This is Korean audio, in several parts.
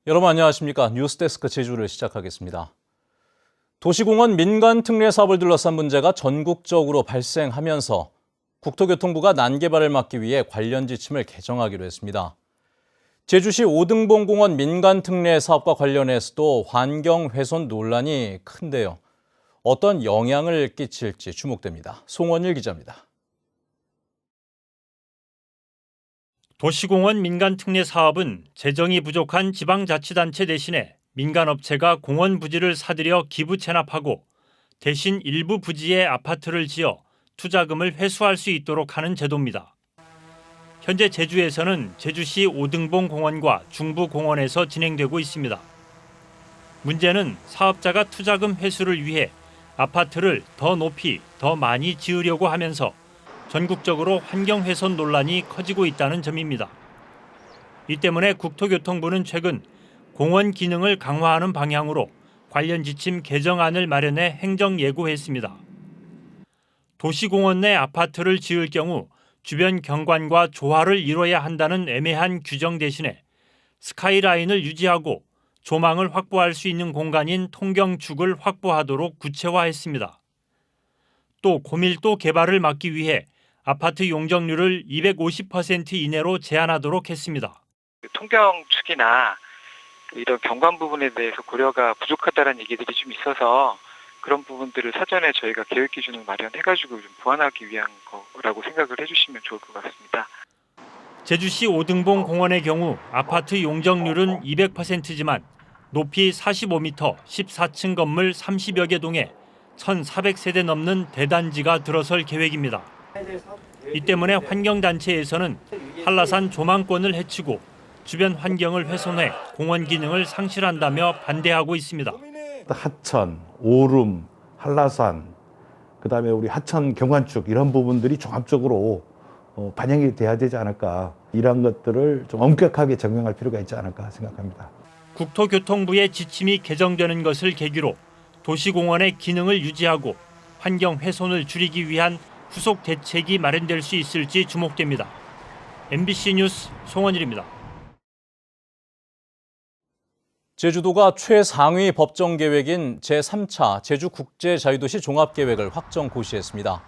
여러분 안녕하십니까? 뉴스데스크 제주를 시작하겠습니다. 도시공원 민간 특례 사업을 둘러싼 문제가 전국적으로 발생하면서 국토교통부가 난개발을 막기 위해 관련 지침을 개정하기로 했습니다. 제주시 오등봉공원 민간 특례 사업과 관련해서도 환경 훼손 논란이 큰데요. 어떤 영향을 끼칠지 주목됩니다. 송원일 기자입니다. 도시공원 민간특례 사업은 재정이 부족한 지방자치단체 대신에 민간업체가 공원 부지를 사들여 기부 체납하고 대신 일부 부지에 아파트를 지어 투자금을 회수할 수 있도록 하는 제도입니다. 현재 제주에서는 제주시 오등봉 공원과 중부공원에서 진행되고 있습니다. 문제는 사업자가 투자금 회수를 위해 아파트를 더 높이, 더 많이 지으려고 하면서 전국적으로 환경훼손 논란이 커지고 있다는 점입니다. 이 때문에 국토교통부는 최근 공원 기능을 강화하는 방향으로 관련 지침 개정안을 마련해 행정 예고했습니다. 도시공원 내 아파트를 지을 경우 주변 경관과 조화를 이뤄야 한다는 애매한 규정 대신에 스카이라인을 유지하고 조망을 확보할 수 있는 공간인 통경축을 확보하도록 구체화했습니다. 또 고밀도 개발을 막기 위해 아파트 용적률을 250% 이내로 제한하도록 했습니다. 통경축이나 이런 경관 부분에 대해서 고려가 부족하다는 얘기들이 좀 있어서 그런 부분들을 사전에 저희가 계획 기준을 마련해가지고 좀 보완하기 위한 거라고 생각을 해주시면 좋을 것 같습니다. 제주시 오등봉 공원의 경우 아파트 용적률은 200%지만 높이 45m, 14층 건물 30여 개 동에 1,400세대 넘는 대단지가 들어설 계획입니다. 이 때문에 환경단체에서는 한라산 조망권을 해치고 주변 환경을 훼손해 공원 기능을 상실한다며 반대하고 있습니다. 하천, 오름, 한라산, 그다음에 우리 하천 경관축 이런 부분들이 종합적으로 반영이 돼야 되지 않을까. 이런 것들을 좀 엄격하게 적용할 필요가 있지 않을까 생각합니다. 국토교통부의 지침이 개정되는 것을 계기로 도시공원의 기능을 유지하고 환경 훼손을 줄이기 위한 후속 대책이 마련될 수 있을지 주목됩니다. MBC 뉴스 송원일입니다. 제주도가 최상위 법정 계획인 제3차 제주국제자유도시 종합계획을 확정 고시했습니다.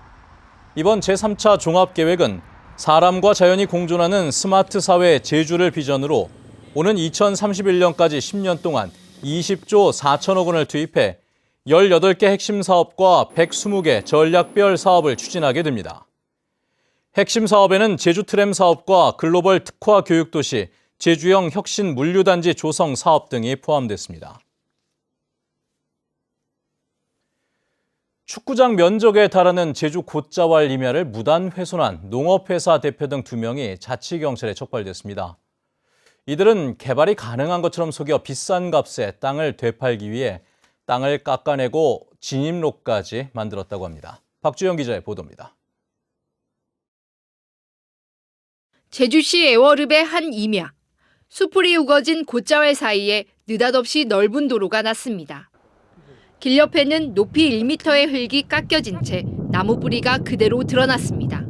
이번 제3차 종합계획은 사람과 자연이 공존하는 스마트 사회 제주를 비전으로 오는 2031년까지 10년 동안 20조 4천억 원을 투입해 18개 핵심 사업과 120개 전략별 사업을 추진하게 됩니다. 핵심 사업에는 제주 트램 사업과 글로벌 특화 교육도시, 제주형 혁신 물류단지 조성 사업 등이 포함됐습니다. 축구장 면적에 달하는 제주 곶자왈 임야를 무단 훼손한 농업회사 대표 등 2명이 자치경찰에 적발됐습니다. 이들은 개발이 가능한 것처럼 속여 비싼 값에 땅을 되팔기 위해 땅을 깎아내고 진입로까지 만들었다고 합니다. 박주영 기자의 보도입니다. 제주시 애월읍의 한 임야. 수풀이 우거진 곶자왈 사이에 느닷없이 넓은 도로가 났습니다. 길 옆에는 높이 1m의 흙이 깎여진 채 나무 뿌리가 그대로 드러났습니다.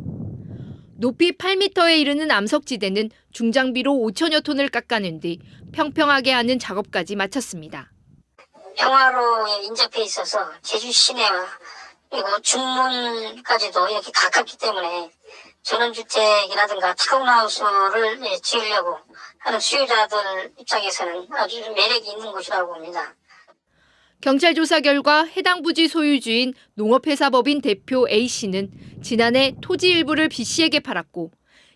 높이 8m에 이르는 암석지대는 중장비로 5천여 톤을 깎아낸 뒤 평평하게 하는 작업까지 마쳤습니다. 평화로에 인접해 있어서 제주 시내와 그리고 중문까지도 이렇게 가깝기 때문에 전원주택이라든가 타운하우스를 지으려고 하는 수요자들 입장에서는 아주 매력이 있는 곳이라고 봅니다. 경찰 조사 결과 해당 부지 소유주인 농업회사법인 대표 A씨는 지난해 토지 일부를 B씨에게 팔았고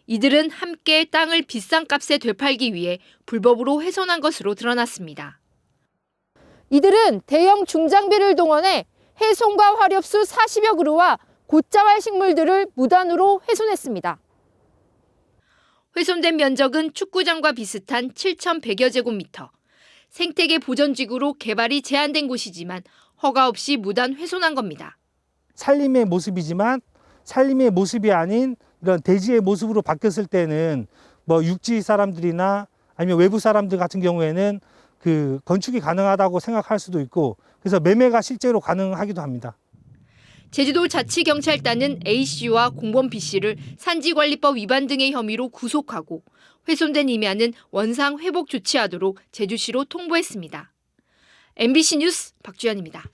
이들은 함께 땅을 비싼 값에 되팔기 위해 불법으로 훼손한 것으로 드러났습니다. 이들은 대형 중장비를 동원해 해송과 화렵수 40여 그루와 곶자왈 식물들을 무단으로 훼손했습니다. 훼손된 면적은 축구장과 비슷한 7,100여 제곱미터. 생태계 보전지구로 개발이 제한된 곳이지만 허가 없이 무단 훼손한 겁니다. 산림의 모습이지만 산림의 모습이 아닌 이런 대지의 모습으로 바뀌었을 때는 뭐 육지 사람들이나 아니면 외부 사람들 같은 경우에는 그 건축이 가능하다고 생각할 수도 있고 그래서 매매가 실제로 가능하기도 합니다. 제주도 자치경찰단은 A씨와 공범 B씨를 산지관리법 위반 등의 혐의로 구속하고 훼손된 임야는 원상 회복 조치하도록 제주시로 통보했습니다. MBC 뉴스 박주연입니다.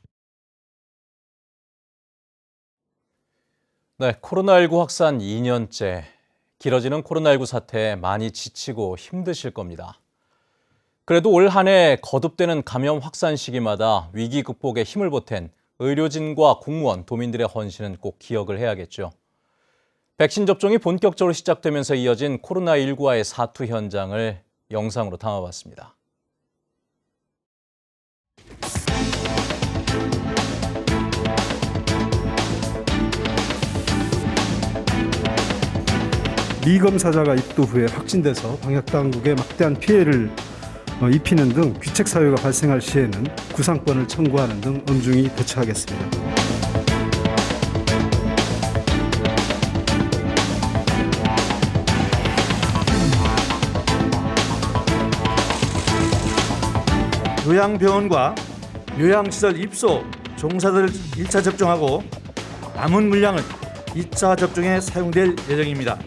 네, 코로나19 확산 2년째. 길어지는 코로나19 사태에 많이 지치고 힘드실 겁니다. 그래도 올 한 해 거듭되는 감염 확산 시기마다 위기 극복에 힘을 보탠 의료진과 공무원, 도민들의 헌신은 꼭 기억을 해야겠죠. 백신 접종이 본격적으로 시작되면서 이어진 코로나19와의 사투 현장을 영상으로 담아봤습니다. 미검사자가 입도 후에 확진돼서 방역당국에 막대한 피해를 입히는 등 귀책 사유가 발생할 시에는 구상권을 청구하는 등 엄중히 대처하겠습니다. 요양병원과 요양시설 입소 종사자를 1차 접종하고 남은 물량은 2차 접종에 사용될 예정입니다.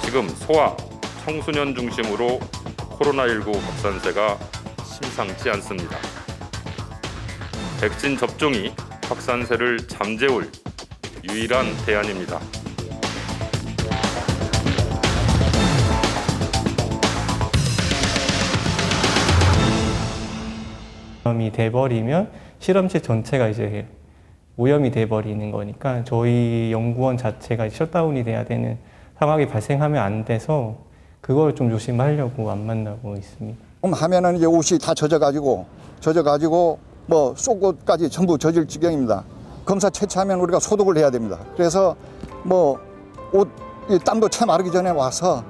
지금 소아, 청소년 중심으로 코로나19 확산세가 심상치 않습니다. 백신 접종이 확산세를 잠재울 유일한 대안입니다. 오염이 돼버리면 실험실 전체가 이제 오염이 돼버리는 거니까 저희 연구원 자체가 셧다운이 돼야 되는 상황이 발생하면 안 돼서 그걸 좀 조심하려고 안 만나고 있습니다. 하면은 이제 옷이 다 젖어가지고 뭐 속옷까지 전부 젖을 지경입니다. 검사 채취하면 우리가 소독을 해야 됩니다. 그래서 뭐 옷 땀도 채 마르기 전에 와서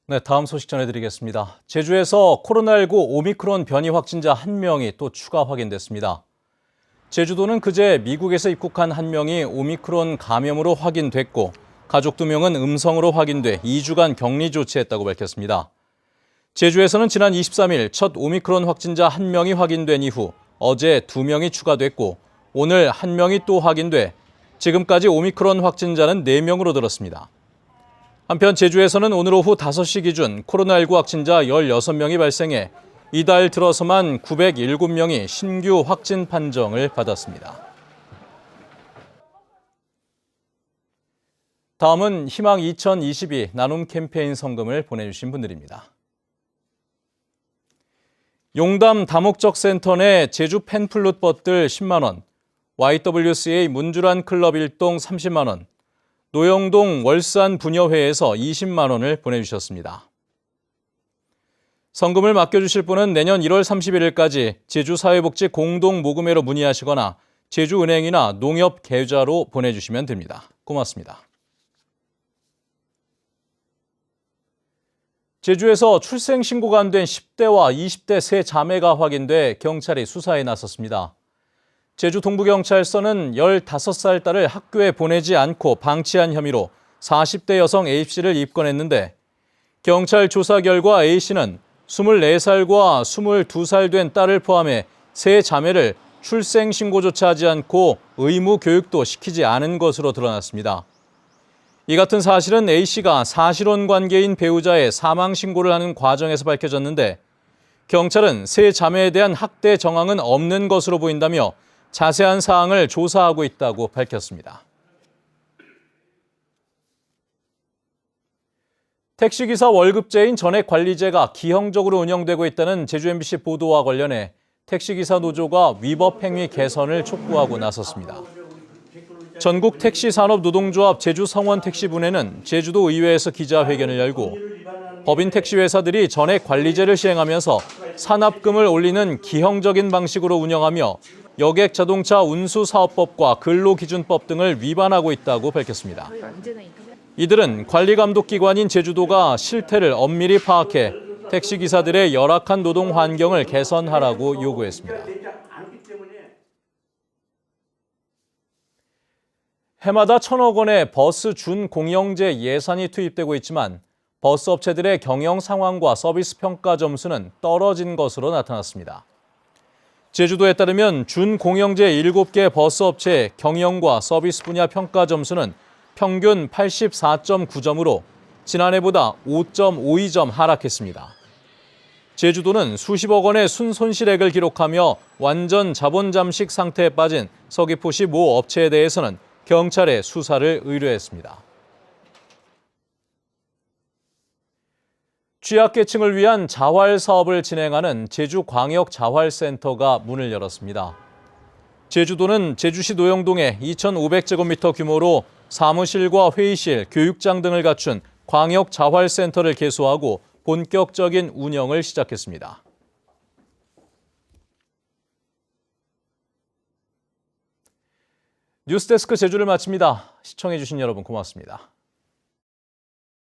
네, 다음 소식 전해드리겠습니다. 제주에서 코로나19 오미크론 변이 확진자 1명이 또 추가 확인됐습니다. 제주도는 그제 미국에서 입국한 1명이 오미크론 감염으로 확인됐고 가족 2명은 음성으로 확인돼 2주간 격리 조치했다고 밝혔습니다. 제주에서는 지난 23일 첫 오미크론 확진자 1명이 확인된 이후 어제 2명이 추가됐고 오늘 1명이 또 확인돼 지금까지 오미크론 확진자는 4명으로 늘었습니다. 한편 제주에서는 오늘 오후 5시 기준 코로나19 확진자 16명이 발생해 이달 들어서만 907명이 신규 확진 판정을 받았습니다. 다음은 희망 2022 나눔 캠페인 성금을 보내주신 분들입니다. 용담 다목적 센터 내 제주 펜플룻 벗들 10만 원, YWCA 문주란 클럽 일동 30만 원, 노영동 월산 부녀회에서 20만 원을 보내주셨습니다. 성금을 맡겨주실 분은 내년 1월 31일까지 제주사회복지 공동모금회로 문의하시거나 제주은행이나 농협계좌로 보내주시면 됩니다. 고맙습니다. 제주에서 출생신고가 안 된 10대와 20대 세 자매가 확인돼 경찰이 수사에 나섰습니다. 제주 동부경찰서는 15살 딸을 학교에 보내지 않고 방치한 혐의로 40대 여성 A씨를 입건했는데 경찰 조사 결과 A씨는 24살과 22살 된 딸을 포함해 세 자매를 출생신고조차 하지 않고 의무 교육도 시키지 않은 것으로 드러났습니다. 이 같은 사실은 A씨가 사실혼 관계인 배우자의 사망신고를 하는 과정에서 밝혀졌는데 경찰은 세 자매에 대한 학대 정황은 없는 것으로 보인다며 자세한 사항을 조사하고 있다고 밝혔습니다. 택시기사 월급제인 전액관리제가 기형적으로 운영되고 있다는 제주 MBC 보도와 관련해 택시기사 노조가 위법 행위 개선을 촉구하고 나섰습니다. 전국 택시산업노동조합 제주성원택시분회는 제주도 의회에서 기자회견을 열고 법인 택시회사들이 전액관리제를 시행하면서 산납금을 올리는 기형적인 방식으로 운영하며 여객자동차 운수사업법과 근로기준법 등을 위반하고 있다고 밝혔습니다. 이들은 관리감독기관인 제주도가 실태를 엄밀히 파악해 택시기사들의 열악한 노동 환경을 개선하라고 요구했습니다. 해마다 1,000억 원의 버스 준공영제 예산이 투입되고 있지만 버스 업체들의 경영 상황과 서비스 평가 점수는 떨어진 것으로 나타났습니다. 제주도에 따르면 준공영제 7개 버스 업체의 경영과 서비스 분야 평가 점수는 평균 84.9점으로 지난해보다 5.52점 하락했습니다. 제주도는 수십억 원의 순손실액을 기록하며 완전 자본 잠식 상태에 빠진 서귀포시 모 업체에 대해서는 경찰에 수사를 의뢰했습니다. 취약계층을 위한 자활 사업을 진행하는 제주광역자활센터가 문을 열었습니다. 제주도는 제주시 노영동에 2,500제곱미터 규모로 사무실과 회의실, 교육장 등을 갖춘 광역자활센터를 개소하고 본격적인 운영을 시작했습니다. 뉴스데스크 제주를 마칩니다. 시청해주신 여러분 고맙습니다.